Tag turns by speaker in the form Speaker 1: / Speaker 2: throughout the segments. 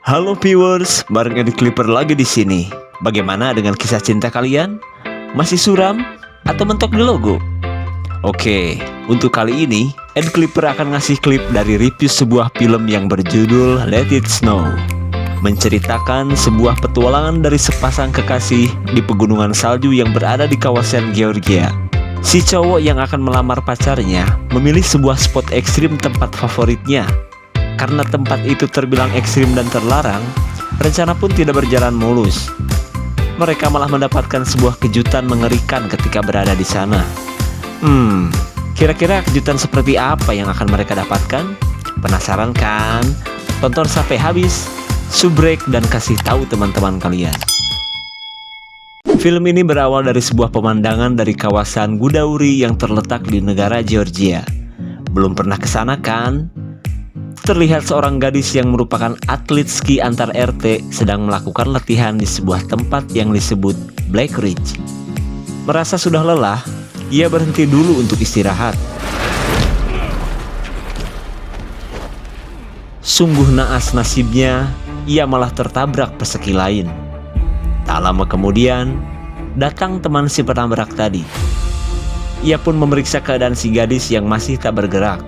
Speaker 1: Halo viewers, bareng Edi Clipper lagi di sini. Bagaimana dengan kisah cinta kalian? Masih suram atau mentok di logo? Oke, untuk kali ini Edi Clipper akan ngasih klip dari review sebuah film yang berjudul Let It Snow. Menceritakan sebuah petualangan dari sepasang kekasih di pegunungan salju yang berada di kawasan Georgia. Si cowok yang akan melamar pacarnya memilih sebuah spot ekstrim tempat favoritnya. Karena tempat itu terbilang ekstrim dan terlarang, rencana pun tidak berjalan mulus. Mereka malah mendapatkan sebuah kejutan mengerikan ketika berada di sana. Kira-kira kejutan seperti apa yang akan mereka dapatkan? Penasaran kan? Tonton sampai habis, subrek dan kasih tahu teman-teman kalian. Film ini berawal dari sebuah pemandangan dari kawasan Gudauri yang terletak di negara Georgia. Belum pernah kesana kan? Terlihat seorang gadis yang merupakan atlet ski antar RT sedang melakukan latihan di sebuah tempat yang disebut Black Ridge. Merasa sudah lelah, ia berhenti dulu untuk istirahat. Sungguh naas nasibnya, ia malah tertabrak peski lain. Tak lama kemudian, datang teman si penabrak tadi. Ia pun memeriksa keadaan si gadis yang masih tak bergerak.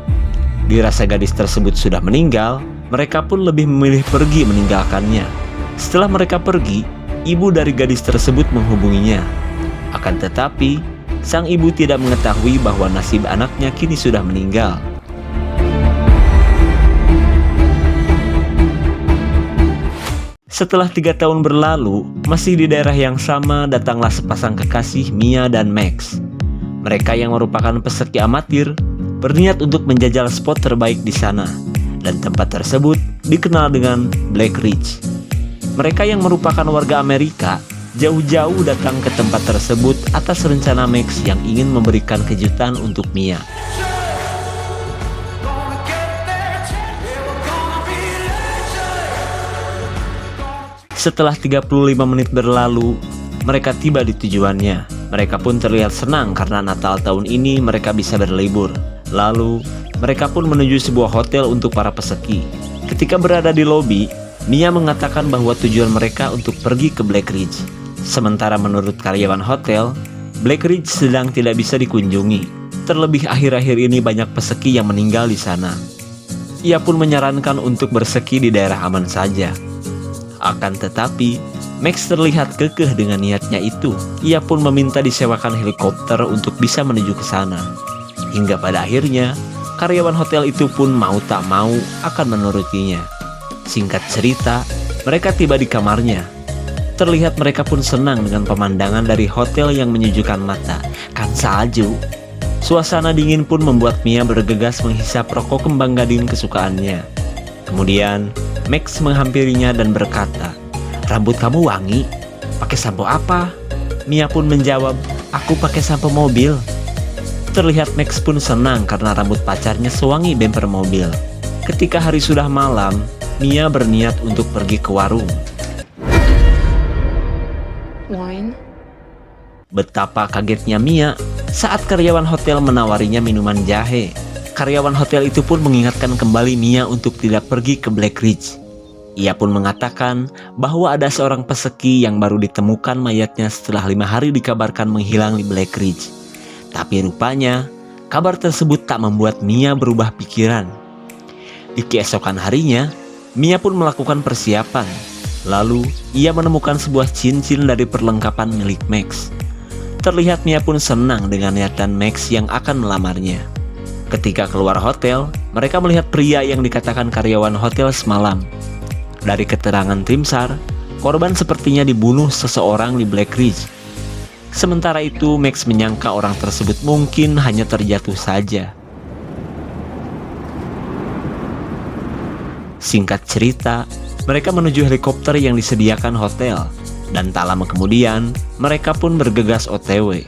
Speaker 1: Dirasa gadis tersebut sudah meninggal, mereka pun lebih memilih pergi meninggalkannya. Setelah mereka pergi, ibu dari gadis tersebut menghubunginya. Akan tetapi, sang ibu tidak mengetahui bahwa nasib anaknya kini sudah meninggal. Setelah 3 tahun berlalu, masih di daerah yang sama datanglah sepasang kekasih Mia dan Max. Mereka yang merupakan peserta amatir berniat untuk menjajal spot terbaik di sana, dan tempat tersebut dikenal dengan Black Ridge. Mereka yang merupakan warga Amerika jauh-jauh datang ke tempat tersebut atas rencana Max yang ingin memberikan kejutan untuk Mia. Setelah 35 menit berlalu, mereka tiba di tujuannya. Mereka pun terlihat senang karena Natal tahun ini mereka bisa berlibur. Lalu, mereka pun menuju sebuah hotel untuk para peski. Ketika berada di lobi, Mia mengatakan bahwa tujuan mereka untuk pergi ke Black Ridge. Sementara menurut karyawan hotel, Black Ridge sedang tidak bisa dikunjungi. Terlebih akhir-akhir ini banyak peski yang meninggal di sana. Ia pun menyarankan untuk berski di daerah aman saja. Akan tetapi, Max terlihat kekeh dengan niatnya itu. Ia pun meminta disewakan helikopter untuk bisa menuju ke sana. Hingga pada akhirnya, karyawan hotel itu pun mau tak mau akan menurutinya. Singkat cerita, mereka tiba di kamarnya. Terlihat mereka pun senang dengan pemandangan dari hotel yang menyejukkan mata. Kan salju. Suasana dingin pun membuat Mia bergegas menghisap rokok kembang gading kesukaannya. Kemudian, Max menghampirinya dan berkata, "Rambut kamu wangi. Pakai sampo apa?" Mia pun menjawab, "Aku pakai sampo mobil." Terlihat Max pun senang karena rambut pacarnya sewangi bemper mobil. Ketika hari sudah malam, Mia berniat untuk pergi ke warung.
Speaker 2: Wine.
Speaker 1: Betapa kagetnya Mia saat karyawan hotel menawarinya minuman jahe. Karyawan hotel itu pun mengingatkan kembali Mia untuk tidak pergi ke Black Ridge. Ia pun mengatakan bahwa ada seorang peski yang baru ditemukan mayatnya setelah 5 hari dikabarkan menghilang di Black Ridge. Tapi rupanya, kabar tersebut tak membuat Mia berubah pikiran. Di keesokan harinya, Mia pun melakukan persiapan. Lalu, ia menemukan sebuah cincin dari perlengkapan milik Max. Terlihat Mia pun senang dengan niatan Max yang akan melamarnya. Ketika keluar hotel, mereka melihat pria yang dikatakan karyawan hotel semalam. Dari keterangan tim SAR, korban sepertinya dibunuh seseorang di Black Ridge. Sementara itu, Max menyangka orang tersebut mungkin hanya terjatuh saja. Singkat cerita, mereka menuju helikopter yang disediakan hotel, dan tak lama kemudian, mereka pun bergegas OTW.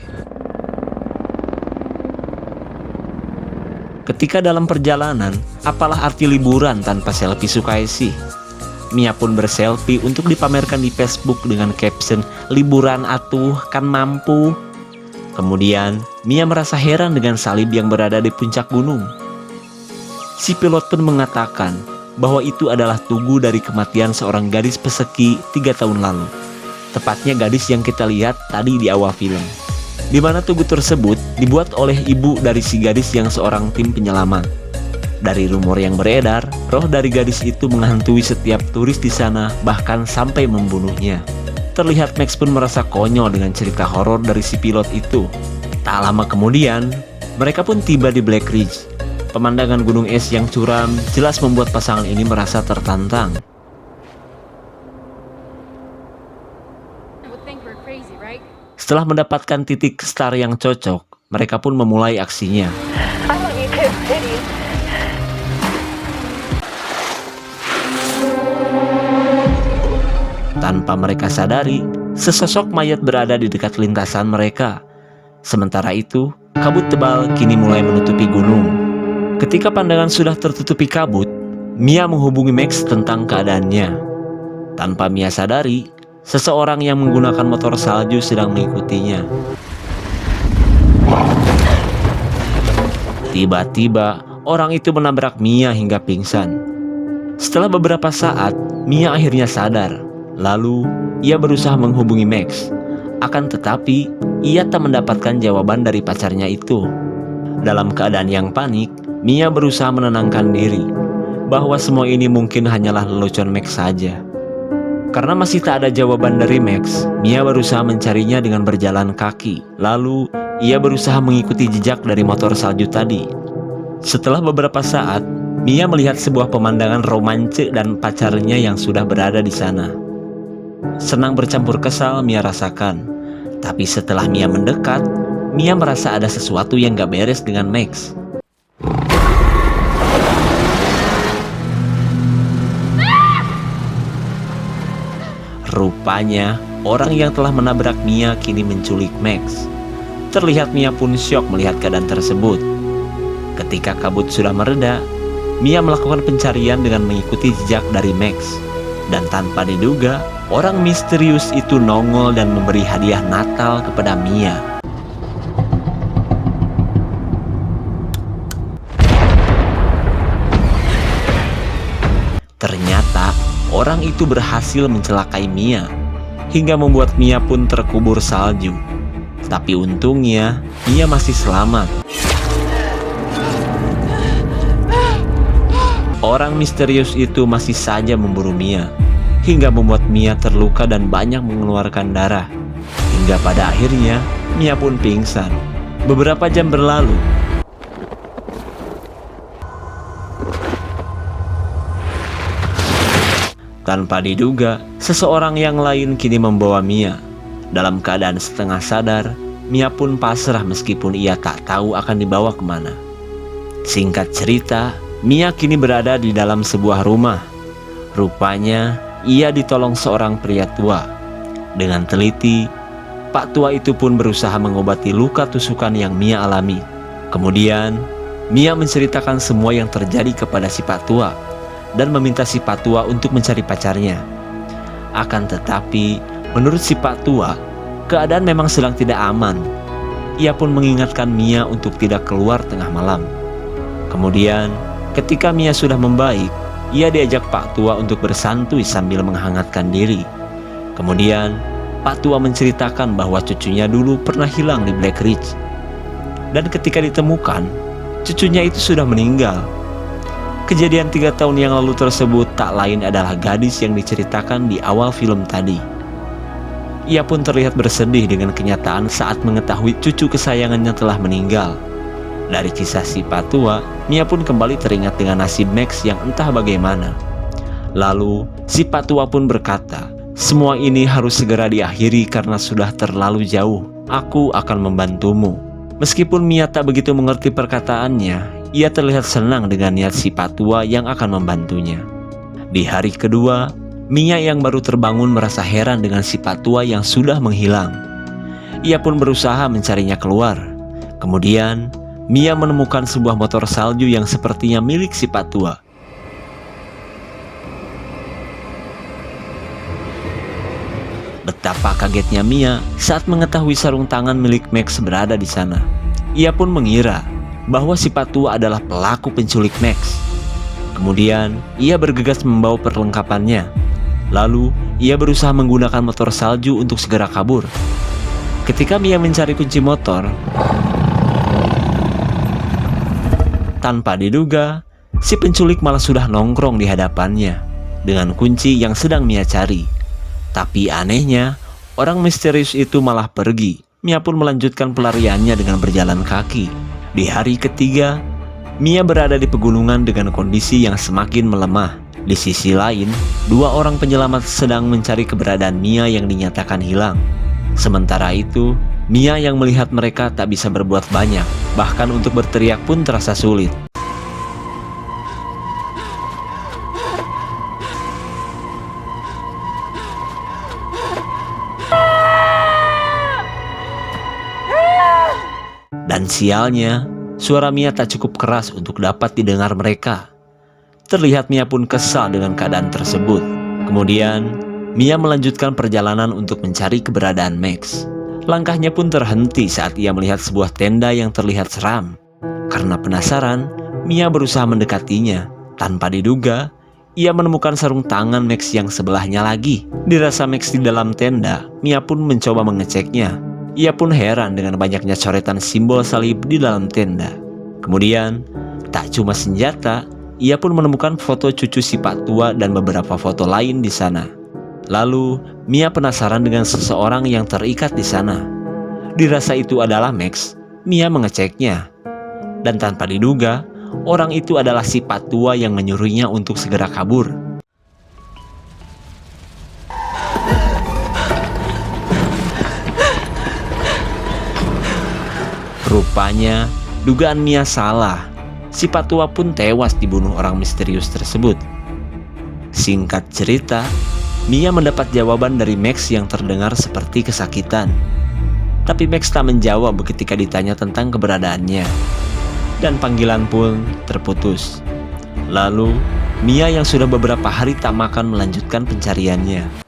Speaker 1: Ketika dalam perjalanan, apalah arti liburan tanpa selfie Sukaisi? Mia pun berselfie untuk dipamerkan di Facebook dengan caption, "Liburan atuh, kan mampu." Kemudian, Mia merasa heran dengan salib yang berada di puncak gunung. Si pilot pun mengatakan bahwa itu adalah tugu dari kematian seorang gadis peseki 3 tahun lalu. Tepatnya gadis yang kita lihat tadi di awal film, di mana tugu tersebut dibuat oleh ibu dari si gadis yang seorang tim penyelamat. Dari rumor yang beredar, roh dari gadis itu menghantui setiap turis di sana, bahkan sampai membunuhnya. Terlihat Max pun merasa konyol dengan cerita horor dari si pilot itu. Tak lama kemudian, mereka pun tiba di Black Ridge. Pemandangan gunung es yang curam jelas membuat pasangan ini merasa tertantang. Setelah mendapatkan titik star yang cocok, mereka pun memulai aksinya. Tanpa mereka sadari, sesosok mayat berada di dekat lintasan mereka. Sementara itu, kabut tebal kini mulai menutupi gunung. Ketika pandangan sudah tertutupi kabut, Mia menghubungi Max tentang keadaannya. Tanpa Mia sadari, seseorang yang menggunakan motor salju sedang mengikutinya. Tiba-tiba, orang itu menabrak Mia hingga pingsan. Setelah beberapa saat, Mia akhirnya sadar. Lalu, ia berusaha menghubungi Max. Akan tetapi, ia tak mendapatkan jawaban dari pacarnya itu. Dalam keadaan yang panik, Mia berusaha menenangkan diri bahwa semua ini mungkin hanyalah lelucon Max saja. Karena masih tak ada jawaban dari Max, Mia berusaha mencarinya dengan berjalan kaki. Lalu, ia berusaha mengikuti jejak dari motor salju tadi. Setelah beberapa saat, Mia melihat sebuah pemandangan romantis dan pacarnya yang sudah berada di sana. Senang bercampur kesal Mia rasakan. Tapi setelah Mia mendekat, Mia merasa ada sesuatu yang gak beres dengan Max. Rupanya, orang yang telah menabrak Mia kini menculik Max. Terlihat Mia pun syok melihat keadaan tersebut. Ketika kabut sudah mereda, Mia melakukan pencarian dengan mengikuti jejak dari Max. Dan tanpa diduga, orang misterius itu nongol dan memberi hadiah Natal kepada Mia. Ternyata, orang itu berhasil mencelakai Mia, hingga membuat Mia pun terkubur salju. Tapi untungnya, Mia masih selamat. Orang misterius itu masih saja memburu Mia, hingga membuat Mia terluka dan banyak mengeluarkan darah. Hingga pada akhirnya, Mia pun pingsan. Beberapa jam berlalu. Tanpa diduga, seseorang yang lain kini membawa Mia. Dalam keadaan setengah sadar, Mia pun pasrah meskipun ia tak tahu akan dibawa kemana. Singkat cerita, Mia kini berada di dalam sebuah rumah. Rupanya, ia ditolong seorang pria tua. Dengan teliti, Pak tua itu pun berusaha mengobati luka tusukan yang Mia alami. Kemudian, Mia menceritakan semua yang terjadi kepada si Pak tua dan meminta si Pak tua untuk mencari pacarnya. Akan tetapi, menurut si Pak tua, keadaan memang sedang tidak aman. Ia pun mengingatkan Mia untuk tidak keluar tengah malam. Kemudian, ketika Mia sudah membaik, ia diajak Pak tua untuk bersantuy sambil menghangatkan diri. Kemudian, Pak tua menceritakan bahwa cucunya dulu pernah hilang di Black Ridge. Dan ketika ditemukan, cucunya itu sudah meninggal. Kejadian 3 tahun yang lalu tersebut tak lain adalah gadis yang diceritakan di awal film tadi. Ia pun terlihat bersedih dengan kenyataan saat mengetahui cucu kesayangannya telah meninggal. Dari kisah si Pak tua, Mia pun kembali teringat dengan nasib Max yang entah bagaimana. Lalu, si Pak tua pun berkata, "Semua ini harus segera diakhiri karena sudah terlalu jauh. Aku akan membantumu." Meskipun Mia tak begitu mengerti perkataannya, ia terlihat senang dengan niat si Pak tua yang akan membantunya. Di hari kedua, Mia yang baru terbangun merasa heran dengan si Pak tua yang sudah menghilang. Ia pun berusaha mencarinya keluar. Kemudian, Mia menemukan sebuah motor salju yang sepertinya milik si Pak tua. Betapa kagetnya Mia saat mengetahui sarung tangan milik Max berada di sana. Ia pun mengira bahwa si Pak tua adalah pelaku penculik Max. Kemudian, ia bergegas membawa perlengkapannya. Lalu, ia berusaha menggunakan motor salju untuk segera kabur. Ketika Mia mencari kunci motor, tanpa diduga, si penculik malah sudah nongkrong di hadapannya dengan kunci yang sedang Mia cari. Tapi anehnya, orang misterius itu malah pergi. Mia pun melanjutkan pelariannya dengan berjalan kaki. Di hari ketiga, Mia berada di pegunungan dengan kondisi yang semakin melemah. Di sisi lain, dua orang penyelamat sedang mencari keberadaan Mia yang dinyatakan hilang. Sementara itu, Mia yang melihat mereka tak bisa berbuat banyak, bahkan untuk berteriak pun terasa sulit. Dan sialnya, suara Mia tak cukup keras untuk dapat didengar mereka. Terlihat Mia pun kesal dengan keadaan tersebut. Kemudian, Mia melanjutkan perjalanan untuk mencari keberadaan Max. Langkahnya pun terhenti saat ia melihat sebuah tenda yang terlihat seram. Karena penasaran, Mia berusaha mendekatinya. Tanpa diduga, ia menemukan sarung tangan Max yang sebelahnya lagi. Dirasa Max di dalam tenda, Mia pun mencoba mengeceknya. Ia pun heran dengan banyaknya coretan simbol salib di dalam tenda. Kemudian, tak cuma senjata, ia pun menemukan foto cucu si Pak Tua dan beberapa foto lain di sana. Lalu, Mia penasaran dengan seseorang yang terikat di sana. Dirasa itu adalah Max, Mia mengeceknya. Dan tanpa diduga, orang itu adalah si Pak Tua yang menyuruhnya untuk segera kabur. Rupanya, dugaan Mia salah. Si Pak Tua pun tewas dibunuh orang misterius tersebut. Singkat cerita, Mia mendapat jawaban dari Max yang terdengar seperti kesakitan. Tapi Max tak menjawab ketika ditanya tentang keberadaannya. Dan panggilan pun terputus. Lalu, Mia yang sudah beberapa hari tak makan melanjutkan pencariannya.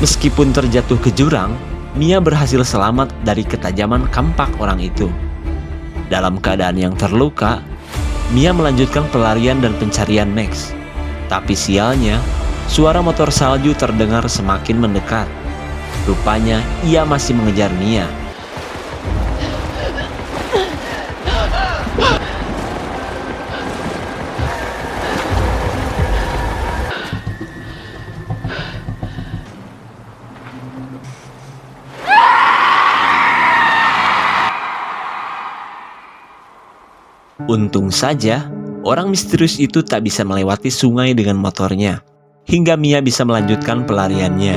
Speaker 1: Meskipun terjatuh ke jurang, Mia berhasil selamat dari ketajaman kampak orang itu. Dalam keadaan yang terluka, Mia melanjutkan pelarian dan pencarian Max. Tapi sialnya, suara motor salju terdengar semakin mendekat. Rupanya ia masih mengejar Mia. Untung saja, orang misterius itu tak bisa melewati sungai dengan motornya, hingga Mia bisa melanjutkan pelariannya.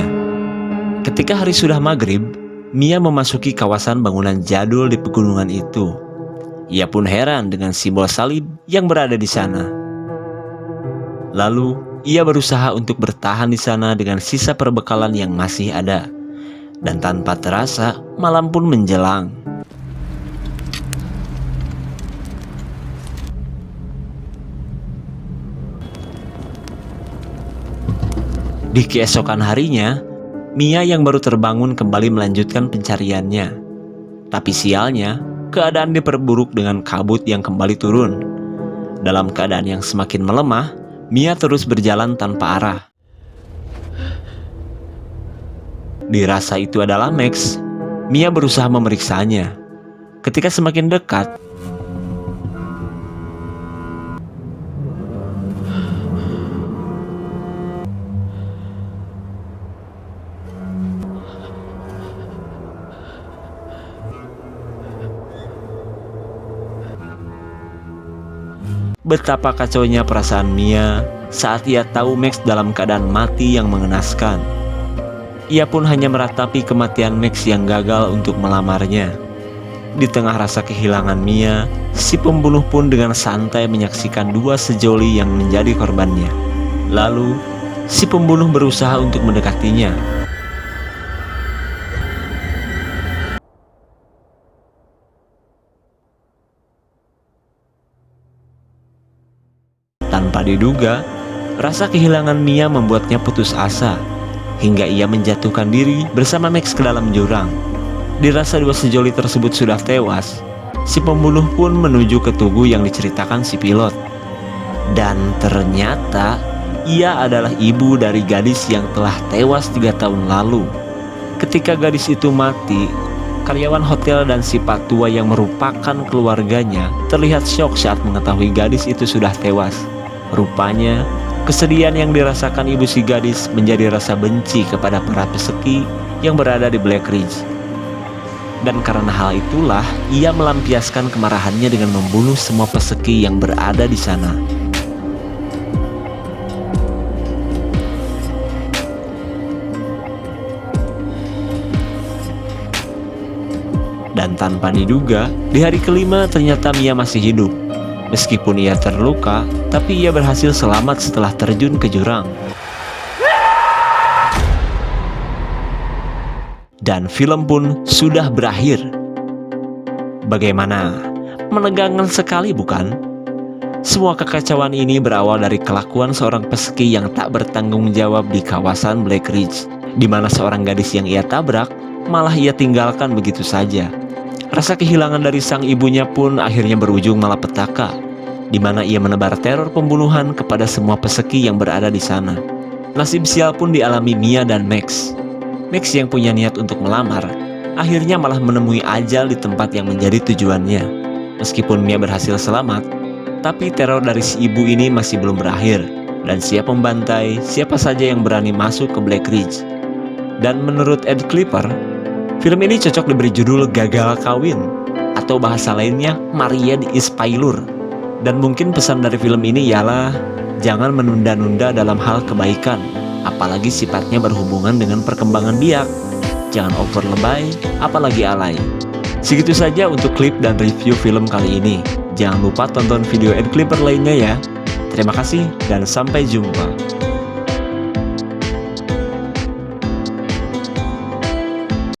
Speaker 1: Ketika hari sudah maghrib, Mia memasuki kawasan bangunan jadul di pegunungan itu. Ia pun heran dengan simbol salib yang berada di sana. Lalu, ia berusaha untuk bertahan di sana dengan sisa perbekalan yang masih ada. Dan tanpa terasa, malam pun menjelang. Di keesokan harinya, Mia yang baru terbangun kembali melanjutkan pencariannya. Tapi sialnya, keadaan diperburuk dengan kabut yang kembali turun. Dalam keadaan yang semakin melemah, Mia terus berjalan tanpa arah. Dirasa itu adalah Max, Mia berusaha memeriksanya. Ketika semakin dekat, betapa kacaunya perasaan Mia saat ia tahu Max dalam keadaan mati yang mengenaskan. Ia pun hanya meratapi kematian Max yang gagal untuk melamarnya. Di tengah rasa kehilangan Mia, si pembunuh pun dengan santai menyaksikan dua sejoli yang menjadi korbannya. Lalu, si pembunuh berusaha untuk mendekatinya. Tanpa diduga, Rasa kehilangan Mia membuatnya putus asa, hingga ia menjatuhkan diri bersama Max ke dalam jurang. Dirasa dua sejoli tersebut sudah tewas, si pembunuh pun menuju ke tugu yang diceritakan si pilot. Dan ternyata ia adalah ibu dari gadis yang telah tewas 3 tahun lalu. Ketika gadis itu mati, karyawan hotel dan si pak tua yang merupakan keluarganya terlihat syok saat mengetahui gadis itu sudah tewas. Rupanya, kesedihan yang dirasakan ibu si gadis menjadi rasa benci kepada para peseki yang berada di Black Ridge. Dan karena hal itulah, ia melampiaskan kemarahannya dengan membunuh semua peseki yang berada di sana. Dan tanpa diduga, di hari kelima ternyata Mia masih hidup. Meskipun ia terluka, tapi ia berhasil selamat setelah terjun ke jurang. Dan film pun sudah berakhir. Bagaimana? Menegangkan sekali bukan? Semua kekacauan ini berawal dari kelakuan seorang peseki yang tak bertanggung jawab di kawasan Black Ridge, di mana seorang gadis yang ia tabrak malah ia tinggalkan begitu saja. Rasa kehilangan dari sang ibunya pun akhirnya berujung malapetaka, di mana ia menebar teror pembunuhan kepada semua peseki yang berada di sana. Nasib sial pun dialami Mia dan Max. Max yang punya niat untuk melamar, akhirnya malah menemui ajal di tempat yang menjadi tujuannya. Meskipun Mia berhasil selamat, tapi teror dari si ibu ini masih belum berakhir, dan siap membantai siapa saja yang berani masuk ke Black Ridge. Dan menurut Ed Clipper, film ini cocok diberi judul Gagal Kawin, atau bahasa lainnya Married is Failure. Dan mungkin pesan dari film ini ialah jangan menunda-nunda dalam hal kebaikan, apalagi sifatnya berhubungan dengan perkembangan biak. Jangan over lebay, apalagi alay. Segitu saja untuk klip dan review film kali ini. Jangan lupa tonton video Ed Clipper lainnya ya. Terima kasih dan sampai jumpa.